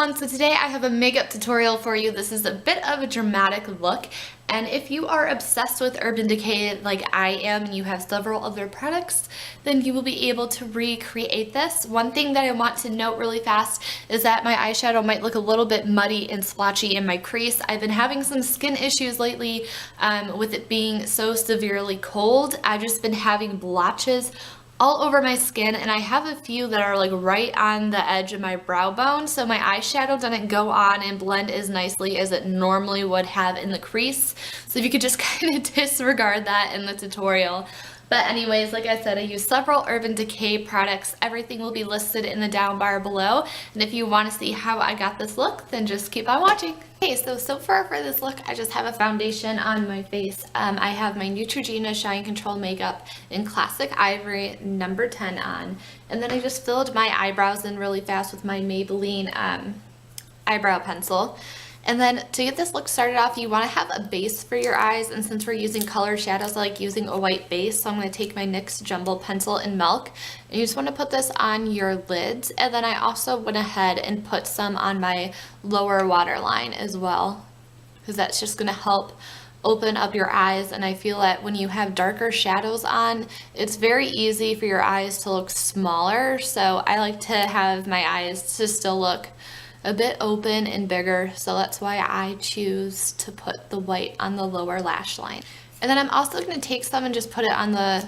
everyone, so today I have a makeup tutorial for you. This is a bit of a dramatic look, and if you are obsessed with Urban Decay like I am and you have several other products, then you will be able to recreate this. One thing that I want to note really fast is that my eyeshadow might look a little bit muddy and splotchy in my crease. I've been having some skin issues lately with it being so severely cold. I've just been having blotches all over my skin, and I have a few that are like right on the edge of my brow bone, so my eyeshadow doesn't go on and blend as nicely as it normally would have in the crease. So if you could just kind of disregard that in the tutorial. But anyways, like I said, I use several Urban Decay products. Everything will be listed in the down bar below. And if you want to see how I got this look, then just keep on watching. Okay, so far for this look, I just have a foundation on my face. I have my Neutrogena Shine Control Makeup in Classic Ivory number 10 on. And then I just filled my eyebrows in really fast with my Maybelline eyebrow pencil. And then to get this look started off, you want to have a base for your eyes, and since we're using color shadows, I like using a white base, so I'm going to take my NYX Jumbo Pencil in Milk, and you just want to put this on your lids, and then I also went ahead and put some on my lower waterline as well, because that's just going to help open up your eyes. And I feel that when you have darker shadows on, it's very easy for your eyes to look smaller, so I like to have my eyes to still look a bit open and bigger, so that's why I choose to put the white on the lower lash line. And then I'm also going to take some and just put it on the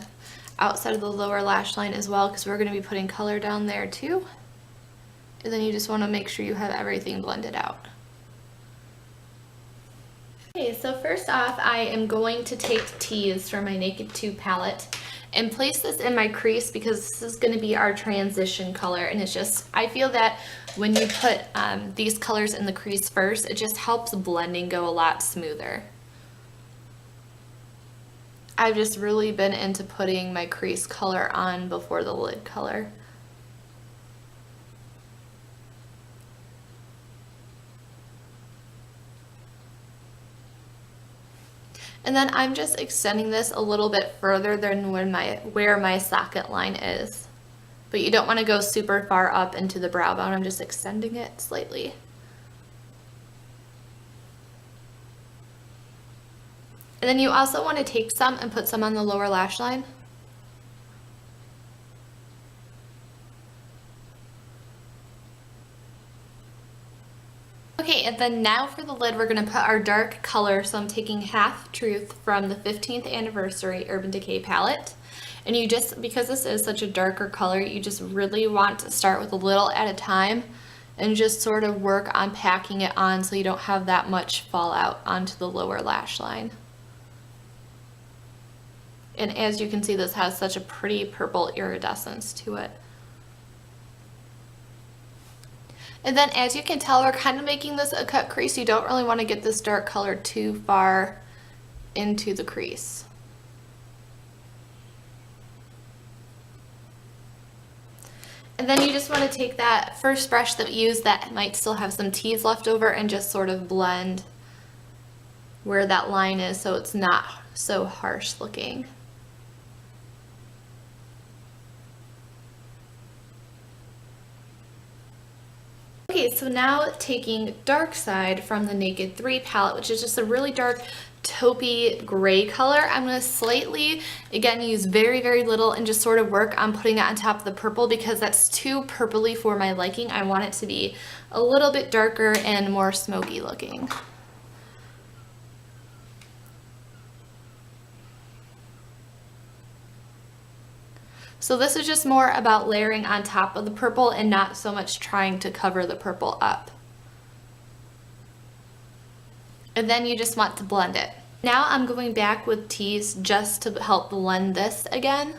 outside of the lower lash line as well, because we're going to be putting color down there too. And then you just want to make sure you have everything blended out. Okay, so first off, I am going to take Tease from my Naked 2 palette and place this in my crease, because this is going to be our transition color, and it's just, I feel that when you put these colors in the crease first, it just helps blending go a lot smoother. I've just really been into putting my crease color on before the lid color. And then I'm just extending this a little bit further than where my socket line is. But you don't want to go super far up into the brow bone. I'm just extending it slightly. And then you also want to take some and put some on the lower lash line. Okay, and then now for the lid, we're going to put our dark color. So I'm taking Half Truth from the 15th Anniversary Urban Decay palette. And you just, because this is such a darker color, you just really want to start with a little at a time and just sort of work on packing it on so you don't have that much fallout onto the lower lash line. And as you can see, this has such a pretty purple iridescence to it. And then as you can tell, we're kind of making this a cut crease. You don't really want to get this dark color too far into the crease. And then you just want to take that first brush that we used that might still have some Tease left over and just sort of blend where that line is so it's not so harsh looking. Okay, so now taking Darkside from the Naked 3 palette, which is just a really dark taupey gray color, I'm going to slightly, again, use very, very little and just sort of work on putting it on top of the purple, because that's too purpley for my liking. I want it to be a little bit darker and more smoky looking. So this is just more about layering on top of the purple and not so much trying to cover the purple up. And then you just want to blend it. Now I'm going back with Tease just to help blend this again.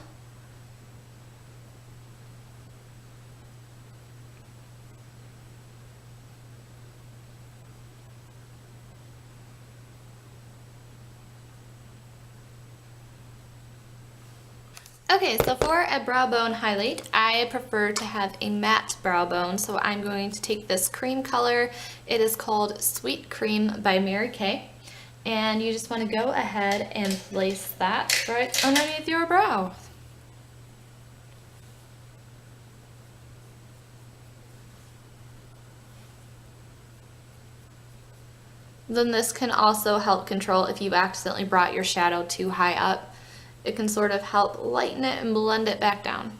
Okay, so for a brow bone highlight, I prefer to have a matte brow bone, so I'm going to take this cream color. It is called Sweet Cream by MaryKay, and you just want to go ahead and place that right underneath your brow. Then this can also help control if you accidentally brought your shadow too high up. It can sort of help lighten it and blend it back down.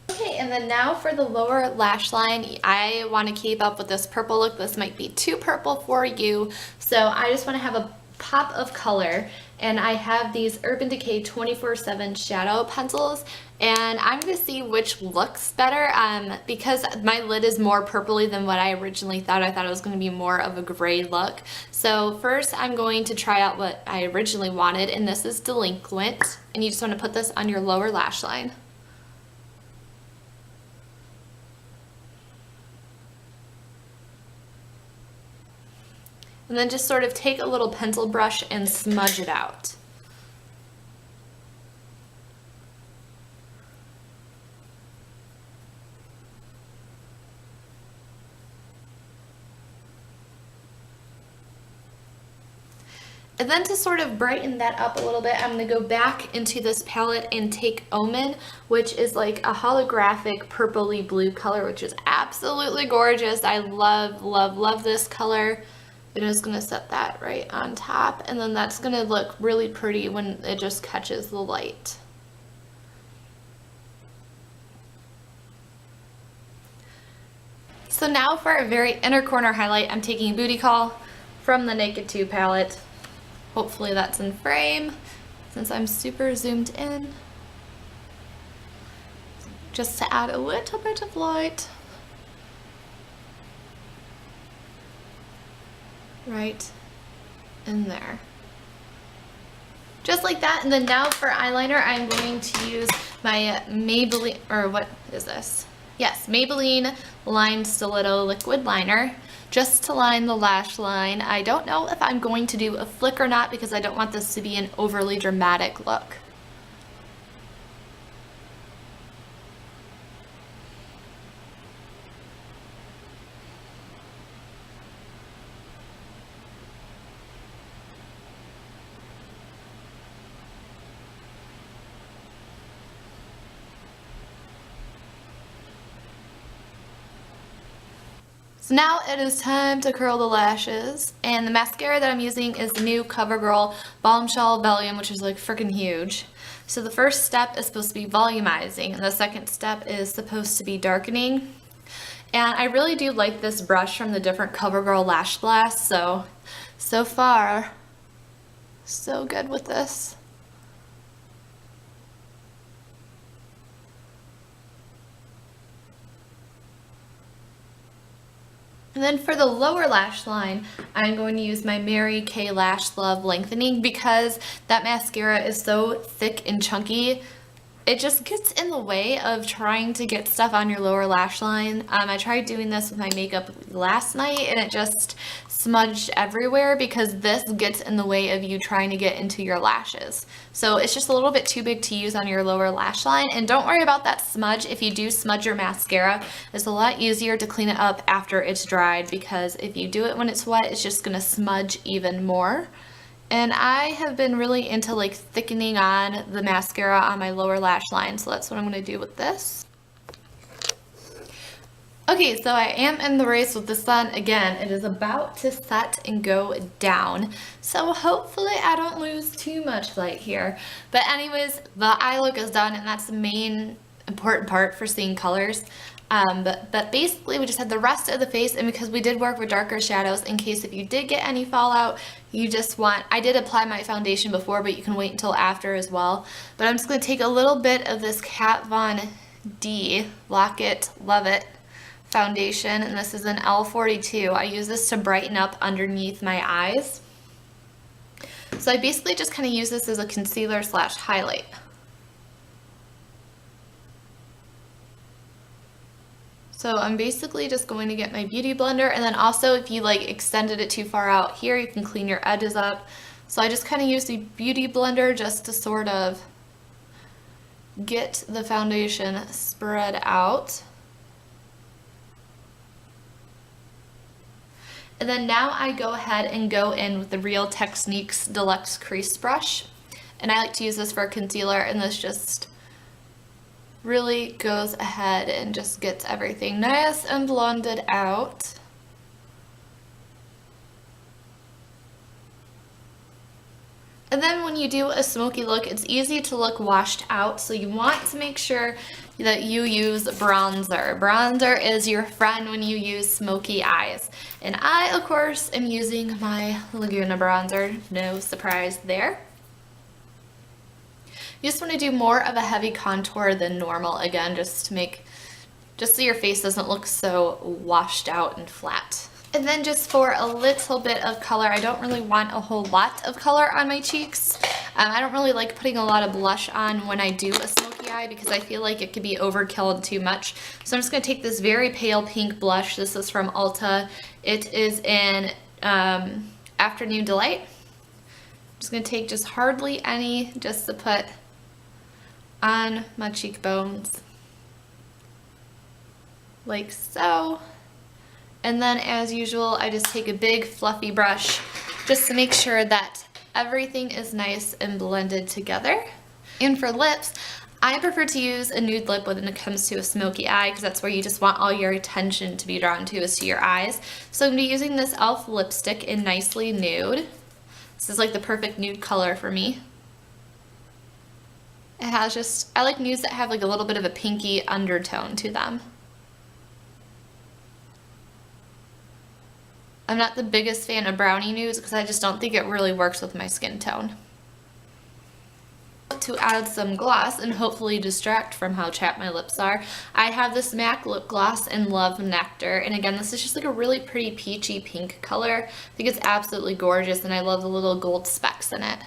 Okay, and then now for the lower lash line, I want to keep up with this purple look. This might be too purple for you, so I just want to have a pop of color, and I have these Urban Decay 24/7 shadow pencils, and I'm going to see which looks better because my lid is more purpley than what I originally thought. I thought it was going to be more of a gray look. So first I'm going to try out what I originally wanted, and this is Delinquent, and you just want to put this on your lower lash line. And then just sort of take a little pencil brush and smudge it out. And then to sort of brighten that up a little bit, I'm going to go back into this palette and take Omen, which is like a holographic purpley blue color, which is absolutely gorgeous. I love, love, love this color. I'm just going to set that right on top, and then that's going to look really pretty when it just catches the light. So now for a very inner corner highlight, I'm taking Booty Call from the Naked 2 palette. Hopefully that's in frame since I'm super zoomed in. Just to add a little bit of light. Right in there. Just like that. And then now for eyeliner, I'm going to use my Maybelline, or what is this? Yes, Maybelline Line Stiletto Liquid Liner, just to line the lash line. I don't know if I'm going to do a flick or not because I don't want this to be an overly dramatic look. So now it is time to curl the lashes, and the mascara that I'm using is the new CoverGirl Bombshell Volume, which is like freaking huge. So the first step is supposed to be volumizing, and the second step is supposed to be darkening. And I really do like this brush from the different CoverGirl Lash Blasts, so far, so good with this. And then for the lower lash line, I'm going to use my MaryKay Lash Love Lengthening because that mascara is so thick and chunky. It just gets in the way of trying to get stuff on your lower lash line. I tried doing this with my makeup last night and it just smudged everywhere because this gets in the way of you trying to get into your lashes. So it's just a little bit too big to use on your lower lash line. And don't worry about that smudge. If you do smudge your mascara, it's a lot easier to clean it up after it's dried because if you do it when it's wet, it's just going to smudge even more. And I have been really into like thickening on the mascara on my lower lash line, so that's what I'm going to do with this. Okay, so I am in the race with the sun again. It is about to set and go down, so hopefully I don't lose too much light here. But anyways, the eye look is done, and that's the main important part for seeing colors. But basically we just had the rest of the face, and because we did work with darker shadows, in case if you did get any fallout, you just want, I did apply my foundation before, but you can wait until after as well. But I'm just going to take a little bit of this Kat Von D Lock It, Love It foundation, and this is an L42. I use this to brighten up underneath my eyes. So I basically just kind of use this as a concealer slash highlight. So I'm basically just going to get my beauty blender, and then also if you like extended it too far out here, you can clean your edges up. So I just kind of use the beauty blender just to sort of get the foundation spread out. And then now I go ahead and go in with the Real Techniques Deluxe Crease Brush. And I like to use this for concealer, and this just really goes ahead and just gets everything nice and blended out. And then when you do a smoky look, it's easy to look washed out, so you want to make sure that you use bronzer. Bronzer is your friend when you use smoky eyes. And I, of course, am using my Laguna bronzer. No surprise there. You just want to do more of a heavy contour than normal, again, just so your face doesn't look so washed out and flat. And then just for a little bit of color, I don't really want a whole lot of color on my cheeks. I don't really like putting a lot of blush on when I do a smoky eye because I feel like it could be overkill and too much. So I'm just going to take this very pale pink blush. This is from Ulta. It is in Afternoon Delight. I'm just going to take just hardly any just to put on my cheekbones. Like so. And then as usual, I just take a big fluffy brush just to make sure that everything is nice and blended together. And for lips, I prefer to use a nude lip when it comes to a smoky eye because that's where you just want all your attention to be drawn to, is to your eyes. So I'm going to be using this e.l.f. lipstick in Nicely Nude. This is like the perfect nude color for me. It has I like nudes that have like a little bit of a pinky undertone to them. I'm not the biggest fan of brownie nudes because I just don't think it really works with my skin tone. To add some gloss and hopefully distract from how chapped my lips are, I have this MAC lip gloss in Love Nectar. And again, this is just like a really pretty peachy pink color. I think it's absolutely gorgeous and I love the little gold specks in it.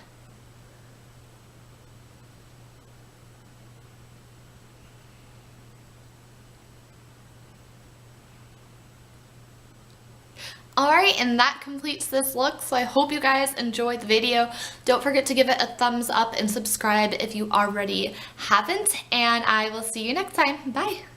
Alright, and that completes this look, so I hope you guys enjoyed the video. Don't forget to give it a thumbs up and subscribe if you already haven't, and I will see you next time. Bye!